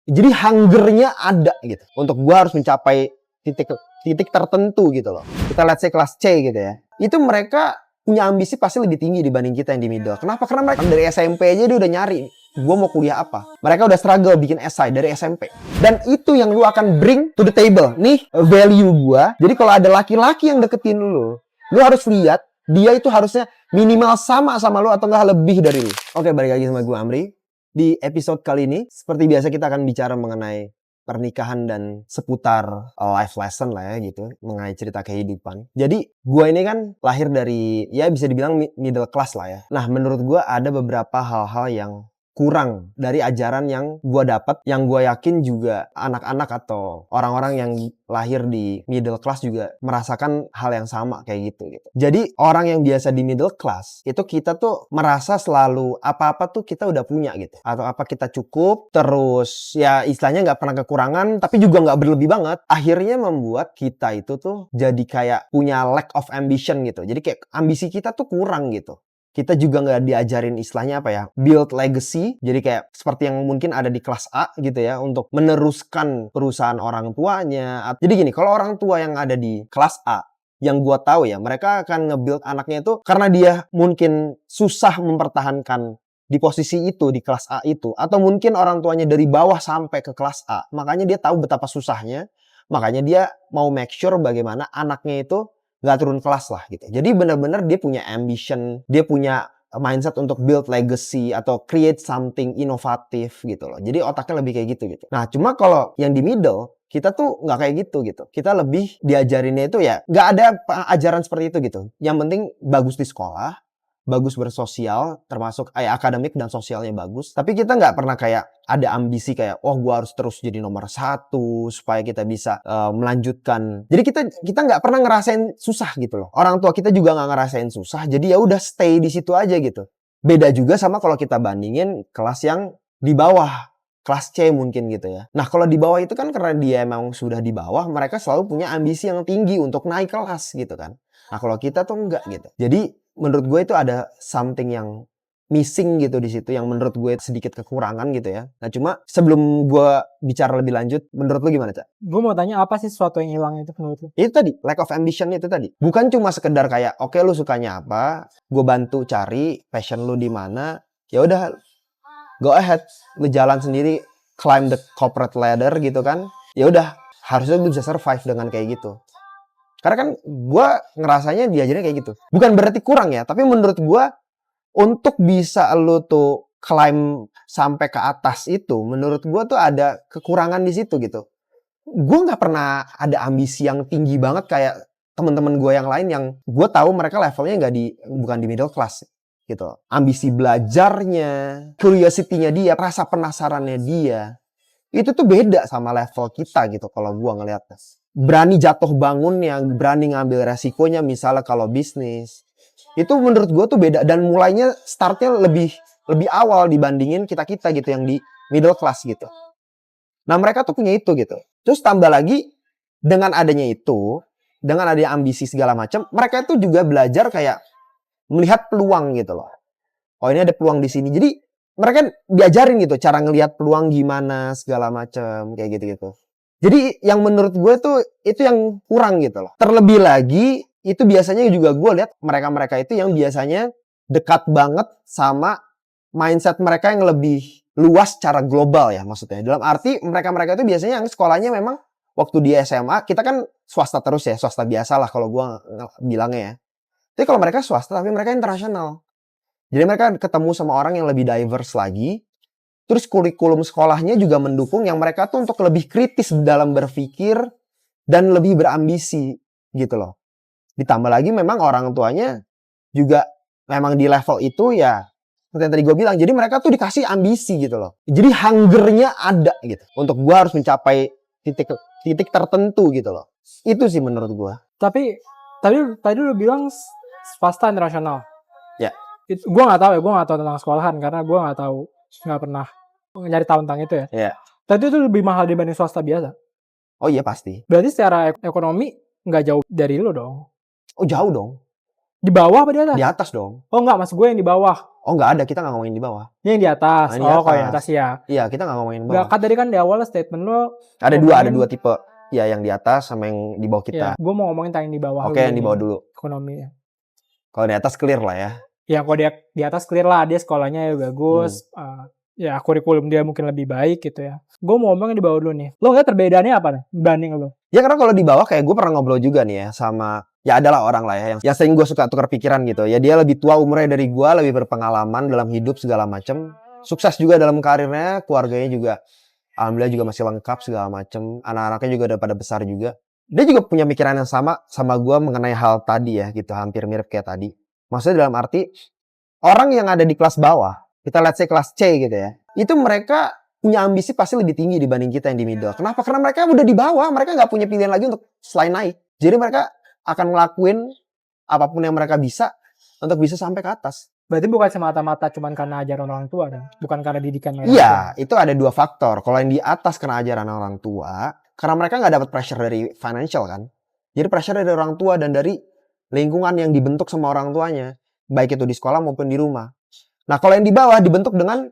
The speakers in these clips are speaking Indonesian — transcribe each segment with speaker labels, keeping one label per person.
Speaker 1: Jadi hungernya ada gitu. Untuk gue harus mencapai titik tertentu gitu loh. Kita let's say kelas C gitu ya. Itu mereka punya ambisi pasti lebih tinggi dibanding kita yang di middle. Kenapa? Karena mereka dari SMP aja dia udah nyari. Gue mau kuliah apa? Mereka udah struggle bikin esai dari SMP. Dan itu yang lu akan bring to the table. Nih value gue. Jadi kalau ada laki-laki yang deketin lu harus lihat dia itu harusnya minimal sama lu atau enggak lebih dari lu. Oke, balik lagi sama gue Amri. Di episode kali ini, seperti biasa kita akan bicara mengenai pernikahan dan seputar life lesson lah ya gitu, mengenai cerita kehidupan. Jadi gue ini kan lahir dari, ya bisa dibilang middle class lah ya. Nah menurut gue ada beberapa hal-hal yang kurang dari ajaran yang gue dapat, yang gue yakin juga anak-anak atau orang-orang yang lahir di middle class juga merasakan hal yang sama kayak gitu. Jadi orang yang biasa di middle class itu kita tuh merasa selalu apa-apa tuh kita udah punya gitu, atau apa kita cukup, terus ya istilahnya nggak pernah kekurangan tapi juga nggak berlebih banget. Akhirnya membuat kita itu tuh jadi kayak punya lack of ambition gitu. Jadi kayak ambisi kita tuh kurang gitu. Kita juga nggak diajarin istilahnya apa ya, build legacy. Jadi kayak seperti yang mungkin ada di kelas A gitu ya, untuk meneruskan perusahaan orang tuanya. Jadi gini, kalau orang tua yang ada di kelas A, yang gue tahu ya, mereka akan nge-build anaknya itu karena dia mungkin susah mempertahankan di posisi itu, di kelas A itu. Atau mungkin orang tuanya dari bawah sampai ke kelas A. Makanya dia tahu betapa susahnya. Makanya dia mau make sure bagaimana anaknya itu nggak turun kelas lah gitu. Jadi benar-benar dia punya ambition, dia punya mindset untuk build legacy atau create something inovatif gitu loh. Jadi otaknya lebih kayak gitu. Nah cuma kalau yang di middle, kita tuh nggak kayak gitu. Kita lebih diajarinnya itu ya nggak ada ajaran seperti itu gitu. Yang penting bagus di sekolah, bagus bersosial, termasuk akademik dan sosialnya bagus. Tapi kita nggak pernah kayak ada ambisi kayak, oh gue harus terus jadi nomor 1 supaya kita bisa melanjutkan. Jadi kita nggak pernah ngerasain susah gitu loh. Orang tua kita juga nggak ngerasain susah. Jadi ya udah stay di situ aja gitu. Beda juga sama kalau kita bandingin kelas yang di bawah. Kelas C mungkin gitu ya. Nah kalau di bawah itu kan karena dia emang sudah di bawah, mereka selalu punya ambisi yang tinggi untuk naik kelas gitu kan. Nah kalau kita tuh enggak gitu. Jadi menurut gue itu ada something yang missing gitu di situ, yang menurut gue sedikit kekurangan gitu ya. Nah cuma sebelum gue bicara lebih lanjut, menurut lu gimana Cak?
Speaker 2: Gue mau tanya apa sih sesuatu yang hilang itu menurut lu?
Speaker 1: Itu tadi, lack of ambition itu tadi. Bukan cuma sekedar kayak, oke, lu sukanya apa, gue bantu cari passion lu di mana, ya udah go ahead, lu jalan sendiri, climb the corporate ladder gitu kan. Ya udah, harusnya lu bisa survive dengan kayak gitu. Karena kan gue ngerasanya diajarin kayak gitu. Bukan berarti kurang ya, tapi menurut gue untuk bisa lu tuh climb sampai ke atas itu, menurut gue tuh ada kekurangan di situ gitu. Gue nggak pernah ada ambisi yang tinggi banget kayak teman-teman gue yang lain yang gue tahu mereka levelnya bukan di middle class gitu. Ambisi belajarnya, curiosity-nya dia, rasa penasarannya dia, itu tuh beda sama level kita gitu kalau gue ngeliatnya. Berani jatuh bangunnya, berani ngambil resikonya misalnya kalau bisnis. Itu menurut gue tuh beda dan mulainya startnya lebih awal dibandingin kita-kita gitu yang di middle class gitu. Nah mereka tuh punya itu gitu. Terus tambah lagi dengan adanya itu, dengan adanya ambisi segala macam, mereka itu juga belajar kayak melihat peluang gitu loh. Oh ini ada peluang di sini. Jadi mereka diajarin gitu cara ngelihat peluang gimana segala macam kayak gitu-gitu. Jadi yang menurut gue tuh itu yang kurang gitu loh. Terlebih lagi itu biasanya juga gue lihat mereka-mereka itu yang biasanya dekat banget sama mindset mereka yang lebih luas secara global ya maksudnya. Dalam arti mereka-mereka itu biasanya yang sekolahnya memang waktu di SMA, kita kan swasta terus ya, swasta biasa lah kalau gue bilangnya ya. Tapi kalau mereka swasta tapi mereka internasional. Jadi mereka ketemu sama orang yang lebih diverse lagi. Terus kurikulum sekolahnya juga mendukung yang mereka tuh untuk lebih kritis dalam berpikir dan lebih berambisi gitu loh. Ditambah lagi memang orang tuanya juga memang di level itu ya seperti yang tadi gue bilang. Jadi mereka tuh dikasih ambisi gitu loh. Jadi hungernya ada gitu. Untuk gue harus mencapai titik tertentu gitu loh. Itu sih menurut gue.
Speaker 2: Tapi tadi lu bilang swasta internasional.
Speaker 1: Ya.
Speaker 2: Gue nggak tahu ya, gue nggak tahu tentang sekolahan karena gue nggak pernah nyari tahu tentang itu ya.
Speaker 1: Ya.
Speaker 2: Tapi itu lebih mahal dibanding swasta biasa.
Speaker 1: Oh iya pasti.
Speaker 2: Berarti secara ekonomi nggak jauh dari lu dong.
Speaker 1: Oh jauh dong.
Speaker 2: Di bawah apa di atas?
Speaker 1: Di atas dong.
Speaker 2: Oh enggak, maksud gue yang di bawah.
Speaker 1: Oh nggak ada, kita nggak ngomongin di bawah.
Speaker 2: Ini yang di atas.
Speaker 1: Nah, ini
Speaker 2: Oh, kalau
Speaker 1: atas.
Speaker 2: yang atas ya.
Speaker 1: Iya, kita nggak ngomongin di
Speaker 2: Enggak,
Speaker 1: bawah.
Speaker 2: kan tadi kan di awal statement lo
Speaker 1: Ada
Speaker 2: ngomongin-
Speaker 1: dua tipe. Ya, yang di atas sama yang di bawah kita.
Speaker 2: Ya, gue mau ngomongin tentang yang di bawah.
Speaker 1: Oke, yang di bawah dulu.
Speaker 2: Ekonomi.
Speaker 1: Kalau di atas clear lah ya.
Speaker 2: Ya, kalau dia di atas clear lah, dia sekolahnya ya bagus. Ya, kurikulum dia mungkin lebih baik gitu ya. Gue mau ngomongin di bawah dulu nih. Lo nggak perbedaannya apa nih dibanding lo?
Speaker 1: Ya karena kalau di bawah kayak gue pernah ngobrol juga nih ya sama ya adalah orang lah ya yang sering gue suka tukar pikiran gitu. Ya dia lebih tua umurnya dari gue, lebih berpengalaman dalam hidup segala macem. Sukses juga dalam karirnya, keluarganya juga alhamdulillah juga masih lengkap segala macem. Anak-anaknya juga udah pada besar juga. Dia juga punya pikiran yang sama gue mengenai hal tadi ya gitu, hampir mirip kayak tadi. Maksudnya dalam arti orang yang ada di kelas bawah, kita let's say kelas C gitu ya, itu mereka punya ambisi pasti lebih tinggi dibanding kita yang di middle. Kenapa? Karena mereka udah di bawah, mereka nggak punya pilihan lagi untuk selain naik. Jadi mereka akan ngelakuin apapun yang mereka bisa untuk bisa sampai ke atas.
Speaker 2: Berarti bukan semata-mata cuman karena ajaran orang tua dan bukan karena didikan orang tua.
Speaker 1: Iya, itu ada dua faktor. Kalau yang di atas karena ajaran orang tua, karena mereka nggak dapat pressure dari financial kan. Jadi pressure dari orang tua dan dari lingkungan yang dibentuk sama orang tuanya, baik itu di sekolah maupun di rumah. Nah, kalau yang di bawah dibentuk dengan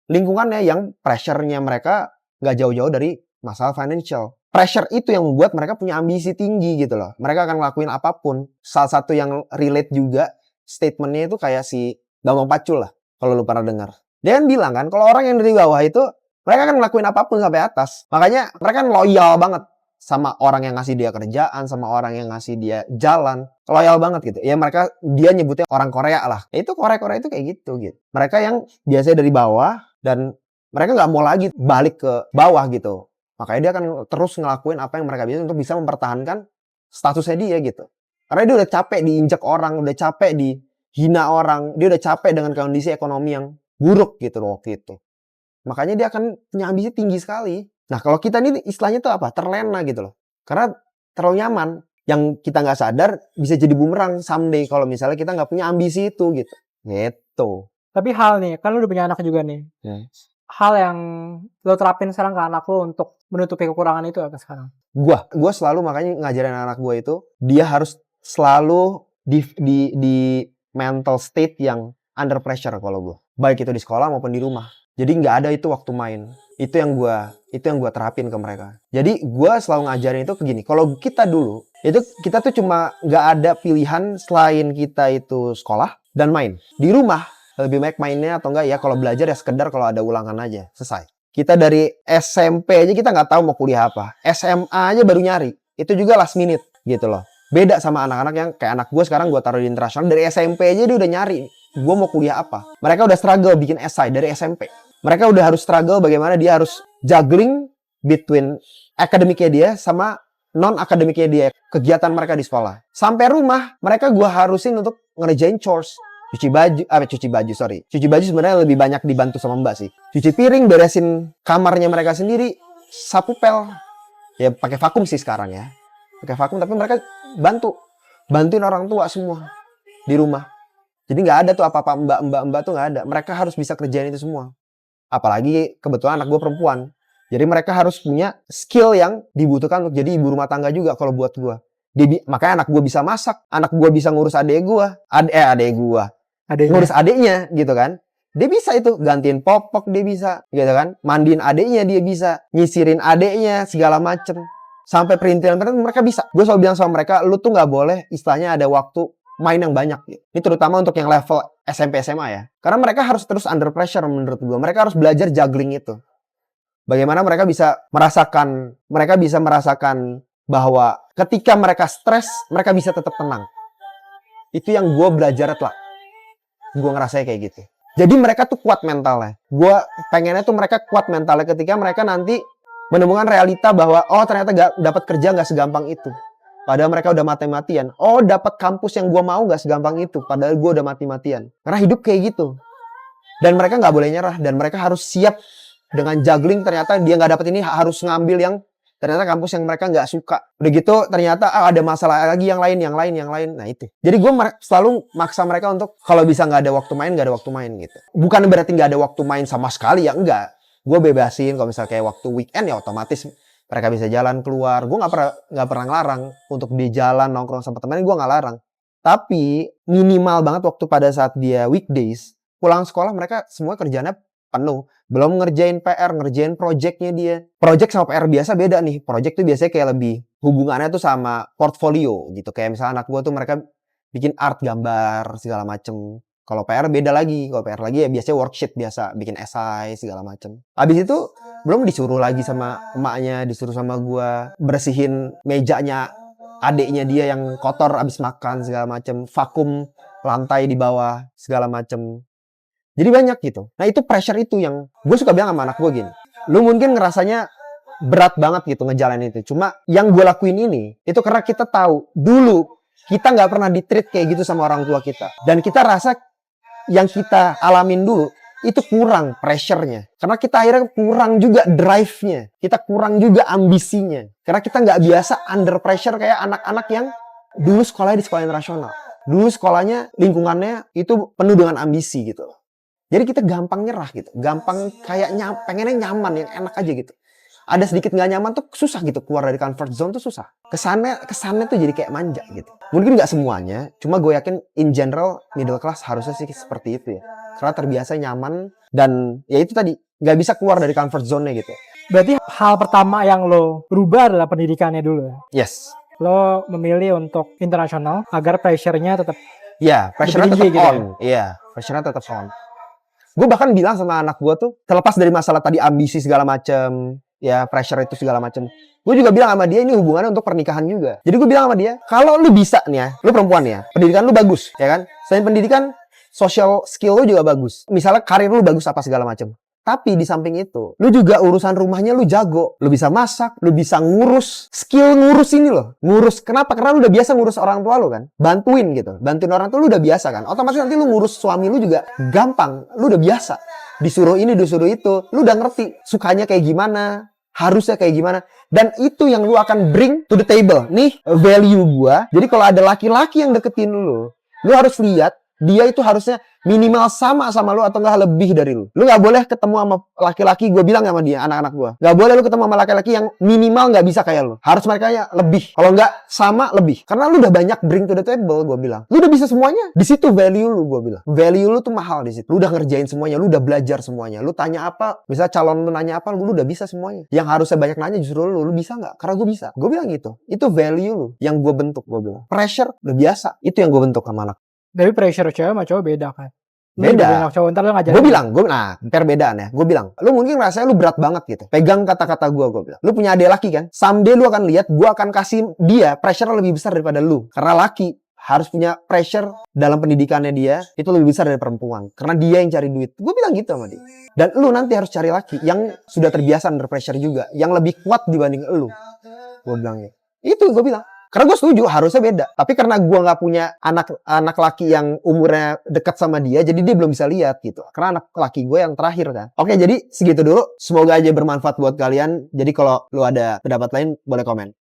Speaker 1: lingkungannya yang pressure-nya mereka nggak jauh-jauh dari masalah financial. Pressure itu yang membuat mereka punya ambisi tinggi gitu loh. Mereka akan ngelakuin apapun. Salah satu yang relate juga statementnya itu kayak si Bambang Pacul lah. Kalau lu pernah dengar. Dia kan bilang kan, kalau orang yang dari bawah itu mereka akan ngelakuin apapun sampai atas. Makanya mereka kan loyal banget sama orang yang ngasih dia kerjaan, sama orang yang ngasih dia jalan. Loyal banget gitu. Ya mereka, dia nyebutnya orang Korea lah. Itu Korea-Korea itu kayak gitu. Mereka yang biasanya dari bawah dan mereka nggak mau lagi balik ke bawah gitu. Makanya dia akan terus ngelakuin apa yang mereka bisa untuk bisa mempertahankan statusnya dia gitu. Karena dia udah capek diinjak orang, udah capek dihina orang, dia udah capek dengan kondisi ekonomi yang buruk gitu loh waktu itu. Makanya dia akan punya ambisi tinggi sekali. Nah kalau kita ini istilahnya tuh apa? Terlena gitu loh. Karena terlalu nyaman. Yang kita nggak sadar bisa jadi bumerang someday kalau misalnya kita nggak punya ambisi itu gitu. Gitu.
Speaker 2: Tapi hal nih, kan lu udah punya anak juga nih. Hal yang lo terapin sekarang ke anak lo untuk menutupi kekurangan itu apa sekarang?
Speaker 1: Gua selalu makanya ngajarin anak gue itu, dia harus selalu di mental state yang under pressure kalau gue. Baik itu di sekolah maupun di rumah. Jadi nggak ada itu waktu main. Itu yang gue terapin ke mereka. Jadi gue selalu ngajarin itu begini. Kalau kita dulu, itu kita tuh cuma nggak ada pilihan selain kita itu sekolah dan main. Di rumah, lebih baik mainnya atau enggak ya kalau belajar ya sekedar kalau ada ulangan aja. Selesai. Kita dari SMP aja kita nggak tahu mau kuliah apa. SMA aja baru nyari. Itu juga last minute gitu loh. Beda sama anak-anak yang kayak anak gue sekarang gue taruh di internasional. Dari SMP aja dia udah nyari. Gue mau kuliah apa. Mereka udah struggle bikin esai dari SMP. Mereka udah harus struggle bagaimana dia harus juggling between akademiknya dia sama non-akademiknya dia. Kegiatan mereka di sekolah. Sampai rumah mereka gue harusin untuk ngerjain chores. Cuci baju sebenarnya lebih banyak dibantu sama mbak sih. Cuci piring, beresin kamarnya mereka sendiri, sapu pel. Ya pakai vakum sih sekarang ya. Pakai vakum tapi mereka bantuin orang tua semua di rumah. Jadi nggak ada tuh apa-apa mbak tuh nggak ada. Mereka harus bisa kerjain itu semua. Apalagi kebetulan anak gue perempuan. Jadi mereka harus punya skill yang dibutuhkan untuk jadi ibu rumah tangga juga kalau buat gue. Makanya anak gue bisa masak, anak gue bisa ngurus adek gue, ngurus adeknya gitu kan. Dia bisa itu, gantiin popok dia bisa gitu kan. Mandiin adeknya dia bisa, nyisirin adeknya segala macem. Sampai perintilan mereka bisa. Gue selalu bilang sama mereka, lu tuh nggak boleh istilahnya ada waktu main yang banyak. Ini terutama untuk yang level SMP SMA ya. Karena mereka harus terus under pressure menurut gue. Mereka harus belajar juggling itu. Bagaimana mereka bisa merasakan bahwa ketika mereka stres, mereka bisa tetap tenang. Itu yang gue belajar telah. Gue ngerasanya kayak gitu. Jadi mereka tuh kuat mentalnya. Gue pengennya tuh mereka kuat mentalnya ketika mereka nanti menemukan realita bahwa oh ternyata dapat kerja nggak segampang itu. Padahal mereka udah mati-matian. Oh dapat kampus yang gue mau nggak segampang itu. Padahal gue udah mati-matian. Karena hidup kayak gitu. Dan mereka nggak boleh nyerah. Dan mereka harus siap dengan juggling. Ternyata dia nggak dapat ini harus ngambil yang ternyata kampus yang mereka nggak suka. Udah gitu ternyata ada masalah lagi yang lain. Nah itu. Jadi gue selalu maksa mereka untuk kalau bisa nggak ada waktu main gitu. Bukan berarti nggak ada waktu main sama sekali ya enggak. Gue bebasin kalau misalnya kayak waktu weekend ya otomatis mereka bisa jalan keluar. Gue nggak pernah ngelarang untuk di jalan nongkrong sama temen. Gue nggak larang. Tapi minimal banget waktu pada saat dia weekdays, pulang sekolah mereka semua kerjanya penuh. Belum ngerjain PR, ngerjain projectnya dia. Project sama PR biasa beda nih. Project tuh biasanya kayak lebih hubungannya tuh sama portfolio gitu. Kayak misalnya anak gue tuh mereka bikin art, gambar, segala macem. Kalau PR beda lagi. Kalau PR lagi ya biasanya worksheet biasa. Bikin esai, segala macem. Habis itu belum disuruh lagi sama emaknya, disuruh sama gue bersihin mejanya adiknya dia yang kotor abis makan segala macem, vakum lantai di bawah segala macem. Jadi banyak gitu. Nah itu pressure itu yang gue suka bilang sama anak gue gini. Lu mungkin ngerasanya berat banget gitu ngejalanin itu. Cuma yang gue lakuin ini itu karena kita tahu dulu kita nggak pernah di-treat kayak gitu sama orang tua kita. Dan kita rasa yang kita alamin dulu itu kurang pressure-nya. Karena kita akhirnya kurang juga drive-nya. Kita kurang juga ambisinya. Karena kita nggak biasa under pressure kayak anak-anak yang dulu sekolahnya di sekolah internasional. Dulu sekolahnya, lingkungannya itu penuh dengan ambisi gitu. Jadi kita gampang nyerah gitu. Gampang kayak pengennya nyaman, yang enak aja gitu. Ada sedikit nggak nyaman tuh susah gitu. Keluar dari comfort zone tuh susah. Kesannya tuh jadi kayak manja gitu. Mungkin nggak semuanya. Cuma gue yakin in general middle class harusnya sih seperti itu ya. Karena terbiasa nyaman dan ya itu tadi nggak bisa keluar dari comfort zone-nya gitu.
Speaker 2: Berarti hal pertama yang lo rubah adalah pendidikannya dulu ya?
Speaker 1: Yes.
Speaker 2: Lo memilih untuk internasional agar pressure-nya tetap
Speaker 1: Iya, pressure-nya tetap
Speaker 2: tinggi gitu
Speaker 1: on. Iya, pressure-nya tetap on. Gue bahkan bilang sama anak gue tuh, terlepas dari masalah tadi ambisi segala macem, ya pressure itu segala macem. Gue juga bilang sama dia ini hubungannya untuk pernikahan juga. Jadi gue bilang sama dia, kalau lu bisa nih ya, lu perempuan ya, pendidikan lu bagus, ya kan? Selain pendidikan, social skill lu juga bagus. Misalnya karir lu bagus apa segala macem. Tapi di samping itu, lu juga urusan rumahnya lu jago. Lu bisa masak, lu bisa ngurus. Skill ngurus ini loh. Ngurus, kenapa? Karena lu udah biasa ngurus orang tua lu kan. Bantuin gitu. Bantuin orang tua lu udah biasa kan. Otomatis nanti lu ngurus suami lu juga gampang. Lu udah biasa. Disuruh ini, disuruh itu. Lu udah ngerti sukanya kayak gimana. Harusnya kayak gimana. Dan itu yang lu akan bring to the table. Nih value gua. Jadi kalau ada laki-laki yang deketin lu harus lihat dia itu harusnya minimal sama lu atau enggak lebih dari lu. Lu nggak boleh ketemu sama laki-laki, gue bilang sama dia, anak-anak gue. Nggak boleh lu ketemu sama laki-laki yang minimal nggak bisa kayak lu. Harus mereka ya lebih. Kalau nggak sama, lebih. Karena lu udah banyak bring to the table, gue bilang. Lu udah bisa semuanya. Di situ value lu, gue bilang. Value lu tuh mahal di situ. Lu udah ngerjain semuanya, lu udah belajar semuanya. Lu tanya apa, misalnya calon lu nanya apa, lu udah bisa semuanya. Yang harusnya banyak nanya justru lu bisa nggak? Karena gue bisa. Gue bilang gitu. Itu value lu yang gue bentuk, gue bilang. Pressure udah biasa. Itu yang gue bentuk sama anak.
Speaker 2: Tapi pressure cewek sama cowok beda kan?
Speaker 1: Beda.
Speaker 2: Cowok, ntar lu ngajarin.
Speaker 1: Gue bilang, perbedaan ya. Gue bilang, lu mungkin rasanya lu berat banget gitu. Pegang kata-kata gue bilang. Lu punya adik laki kan? Someday lu akan lihat, gue akan kasih dia pressure lebih besar daripada lu. Karena laki harus punya pressure dalam pendidikannya dia, itu lebih besar dari perempuan. Karena dia yang cari duit. Gue bilang gitu sama dia. Dan lu nanti harus cari laki yang sudah terbiasa under pressure juga. Yang lebih kuat dibanding lu. Gue bilang gitu. Itu gue bilang. Karena gue setuju, harusnya beda. Tapi karena gue nggak punya anak laki yang umurnya dekat sama dia, jadi dia belum bisa lihat gitu. Karena anak laki gue yang terakhir kan. Oke, jadi segitu dulu. Semoga aja bermanfaat buat kalian. Jadi kalau lu ada pendapat lain, boleh komen.